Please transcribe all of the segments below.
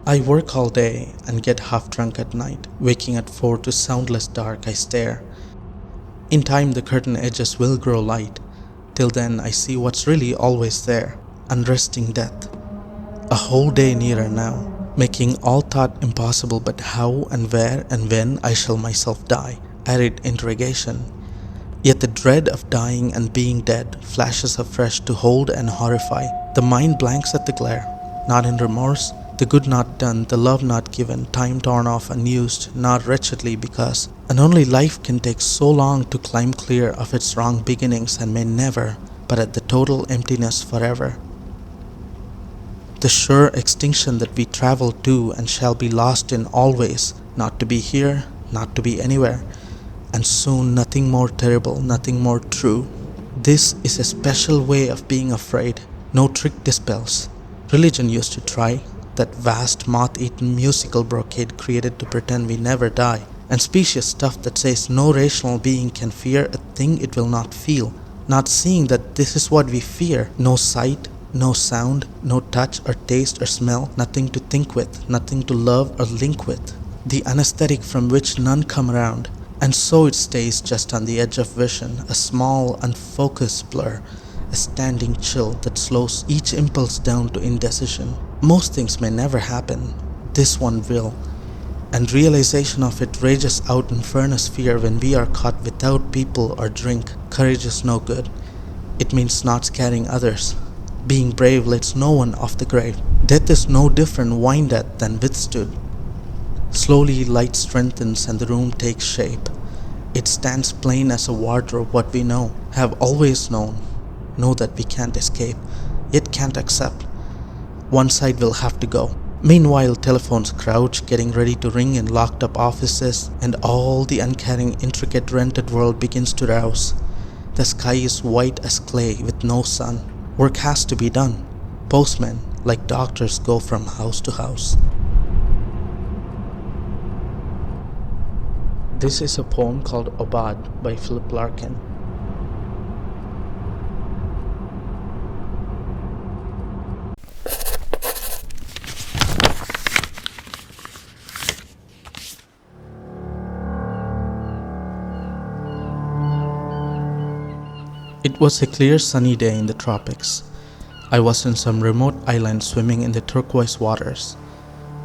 I work all day and get half drunk at night. Waking at 4 to soundless dark, I stare. In time, the curtain edges will grow light. Till then, I see what's really always there. Unresting death. A whole day nearer now, making all thought impossible, but how and where and when I shall myself die. Arid interrogation. Yet the dread of dying and being dead flashes afresh to hold and horrify. The mind blanks at the glare, not in remorse, the good not done, the love not given, time torn off unused, not wretchedly because, and only life can take so long to climb clear of its wrong beginnings and may never, but at the total emptiness forever. The sure extinction that we travel to and shall be lost in always, not to be here, not to be anywhere, and soon nothing more terrible, nothing more true. This is a special way of being afraid. No trick dispels. Religion used to try, that vast moth-eaten musical brocade created to pretend we never die, and specious stuff that says no rational being can fear a thing it will not feel, not seeing that this is what we fear. No sight, no sound, no touch or taste or smell, nothing to think with, nothing to love or link with. The anesthetic from which none come around, and so it stays just on the edge of vision, a small, unfocused blur, a standing chill that slows each impulse down to indecision. Most things may never happen, this one will, and realization of it rages out in furnace fear when we are caught without people or drink. Courage is no good. It means not scaring others. Being brave lets no one off the grave. Death is no different wine death than withstood. Slowly light strengthens and the room takes shape. It stands plain as a wardrobe what we know, have always known, know that we can't escape, yet can't accept. One side will have to go. Meanwhile, telephones crouch, getting ready to ring in locked up offices, and all the uncaring, intricate rented world begins to rouse. The sky is white as clay with no sun. Work has to be done. Postmen, like doctors, go from house to house. This is a poem called Aubade by Philip Larkin. It was a clear sunny day in the tropics. I was in some remote island swimming in the turquoise waters.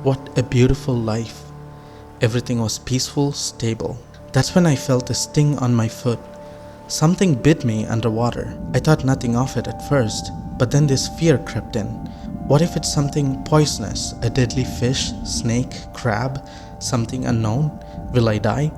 What a beautiful life. Everything was peaceful, stable. That's when I felt a sting on my foot. Something bit me underwater. I thought nothing of it at first, but then this fear crept in. What if it's something poisonous? A deadly fish, snake, crab, something unknown? Will I die?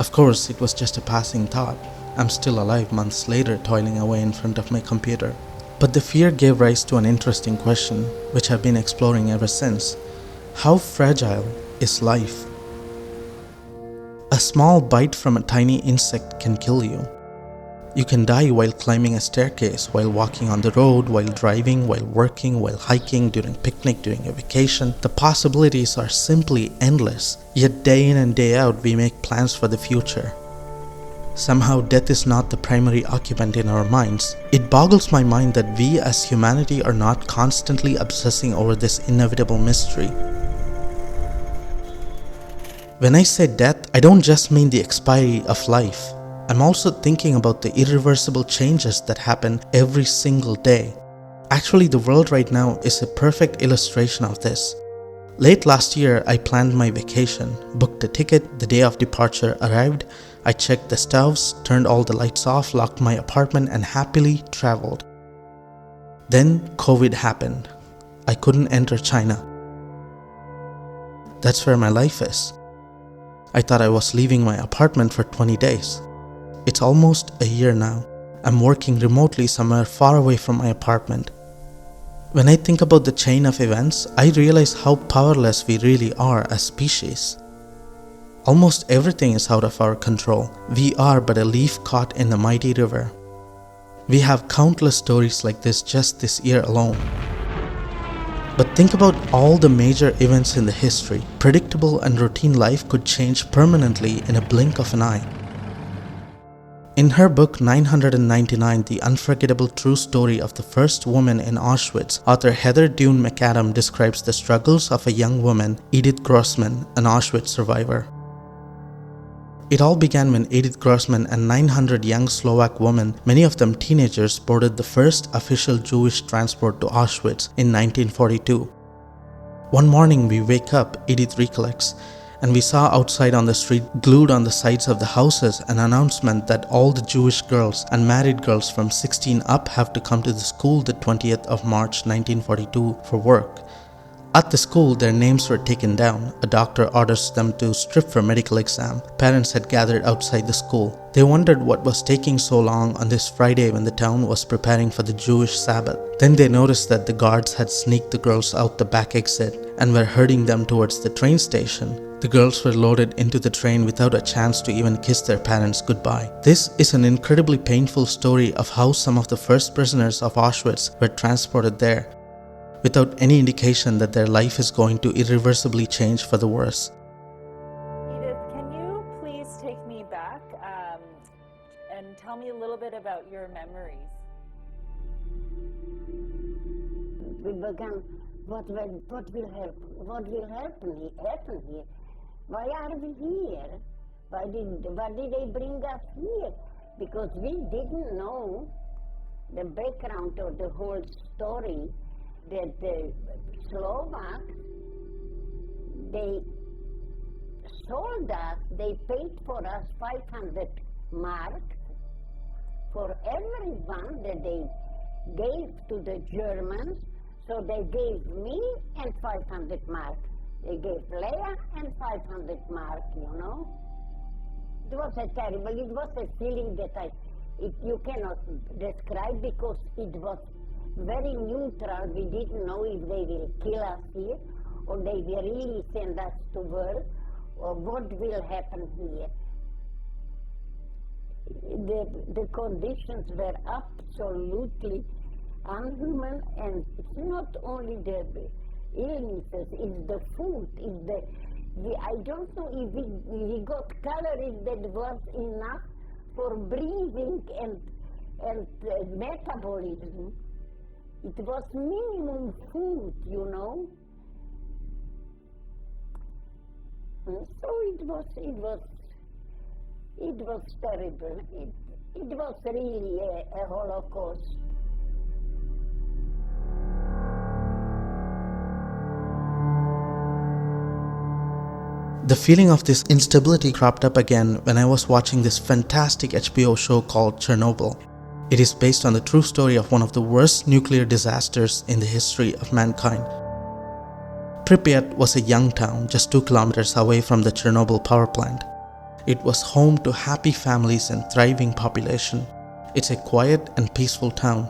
Of course, it was just a passing thought. I'm still alive months later, toiling away in front of my computer. But the fear gave rise to an interesting question, which I've been exploring ever since. How fragile is life? A small bite from a tiny insect can kill you. You can die while climbing a staircase, while walking on the road, while driving, while working, while hiking, during picnic, during a vacation. The possibilities are simply endless. Yet day in and day out, we make plans for the future. Somehow death is not the primary occupant in our minds. It boggles my mind that we as humanity are not constantly obsessing over this inevitable mystery. When I say death, I don't just mean the expiry of life. I'm also thinking about the irreversible changes that happen every single day. Actually, the world right now is a perfect illustration of this. Late last year, I planned my vacation, booked a ticket, the day of departure arrived, I checked the stoves, turned all the lights off, locked my apartment and happily traveled. Then COVID happened. I couldn't enter China. That's where my life is. I thought I was leaving my apartment for 20 days. It's almost a year now. I'm working remotely somewhere far away from my apartment. When I think about the chain of events, I realize how powerless we really are as species. Almost everything is out of our control. We are but a leaf caught in the mighty river. We have countless stories like this just this year alone. But think about all the major events in the history. Predictable and routine life could change permanently in a blink of an eye. In her book 999, The Unforgettable True Story of the First Woman in Auschwitz, author Heather Dune McAdam describes the struggles of a young woman, Edith Grossman, an Auschwitz survivor. It all began when Edith Grossman and 900 young Slovak women, many of them teenagers, boarded the first official Jewish transport to Auschwitz in 1942. One morning we wake up, Edith recollects, and we saw outside on the street, glued on the sides of the houses, an announcement that all the Jewish girls and married girls from 16 up have to come to the school the 20th of March 1942 for work. At the school, their names were taken down. A doctor orders them to strip for medical exam. Parents had gathered outside the school. They wondered what was taking so long on this Friday when the town was preparing for the Jewish Sabbath. Then they noticed that the guards had sneaked the girls out the back exit and were herding them towards the train station. The girls were loaded into the train without a chance to even kiss their parents goodbye. This is an incredibly painful story of how some of the first prisoners of Auschwitz were transported there, without any indication that their life is going to irreversibly change for the worse. Edith, can you please take me back and tell me a little bit about your memories? We began, what will happen here? Why are we here? Why did they bring us here? Because we didn't know the background of the whole story, that the Slovaks, they sold us, they paid for us 500 marks for everyone that they gave to the Germans. So they gave me and 500 marks. They gave Leah and 500 marks, you know. It was a terrible, it was a feeling that you cannot describe, because it was very neutral. We didn't know if they will kill us here or they will really send us to work, or what will happen here. The conditions were absolutely unhuman, and it's not only the illnesses, it's the food, I don't know if we got calories that was enough for breathing and metabolism. It was minimum food, you know. And so it was terrible. It was really a Holocaust. The feeling of this instability cropped up again when I was watching this fantastic HBO show called Chernobyl. It is based on the true story of one of the worst nuclear disasters in the history of mankind. Pripyat was a young town just 2 kilometers away from the Chernobyl power plant. It was home to happy families and thriving population. It's a quiet and peaceful town.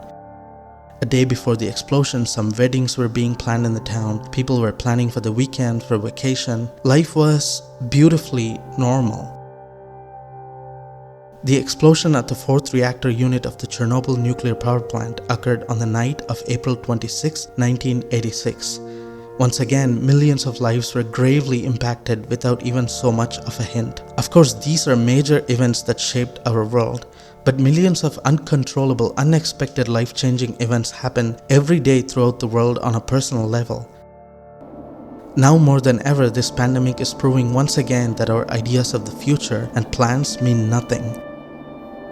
A day before the explosion, some weddings were being planned in the town. People were planning for the weekend, for vacation. Life was beautifully normal. The explosion at the 4th reactor unit of the Chernobyl nuclear power plant occurred on the night of April 26, 1986. Once again, millions of lives were gravely impacted without even so much of a hint. Of course, these are major events that shaped our world. But millions of uncontrollable, unexpected, life-changing events happen every day throughout the world on a personal level. Now more than ever, this pandemic is proving once again that our ideas of the future and plans mean nothing.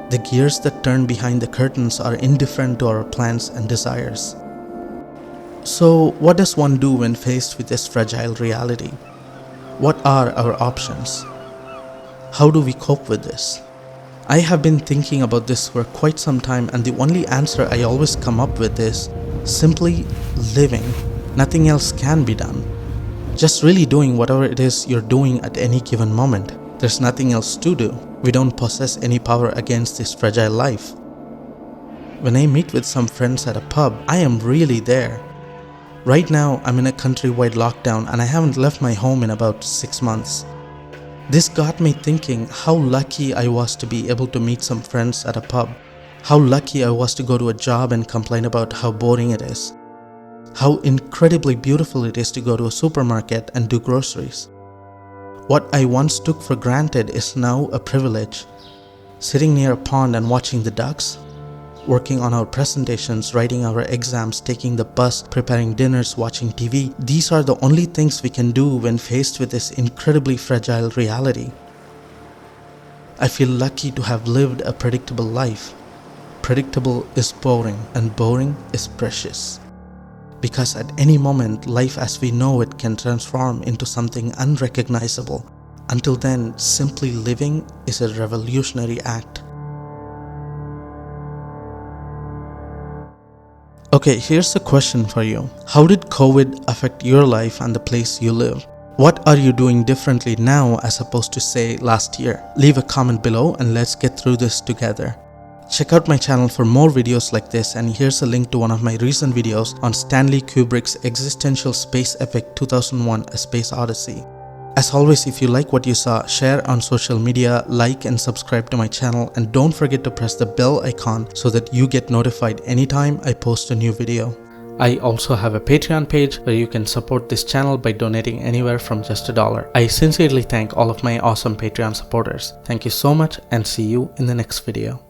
The gears that turn behind the curtains are indifferent to our plans and desires. So, what does one do when faced with this fragile reality? What are our options? How do we cope with this? I have been thinking about this for quite some time, and the only answer I always come up with is simply living. Nothing else can be done. Just really doing whatever it is you're doing at any given moment. There's nothing else to do. We don't possess any power against this fragile life. When I meet with some friends at a pub, I am really there. Right now, I'm in a countrywide lockdown and I haven't left my home in about 6 months. This got me thinking how lucky I was to be able to meet some friends at a pub. How lucky I was to go to a job and complain about how boring it is. How incredibly beautiful it is to go to a supermarket and do groceries. What I once took for granted is now a privilege. Sitting near a pond and watching the ducks? Working on our presentations, writing our exams, taking the bus, preparing dinners, watching TV. These are the only things we can do when faced with this incredibly fragile reality. I feel lucky to have lived a predictable life. Predictable is boring, and boring is precious. Because at any moment, life as we know it can transform into something unrecognizable. Until then, simply living is a revolutionary act. Okay, here's a question for you. How did COVID affect your life and the place you live? What are you doing differently now as opposed to, say, last year? Leave a comment below and let's get through this together. Check out my channel for more videos like this, and here's a link to one of my recent videos on Stanley Kubrick's existential space epic 2001: A Space Odyssey. As always, if you like what you saw, share on social media, like and subscribe to my channel, and don't forget to press the bell icon so that you get notified anytime I post a new video. I also have a Patreon page where you can support this channel by donating anywhere from just $1. I sincerely thank all of my awesome Patreon supporters. Thank you so much, and see you in the next video.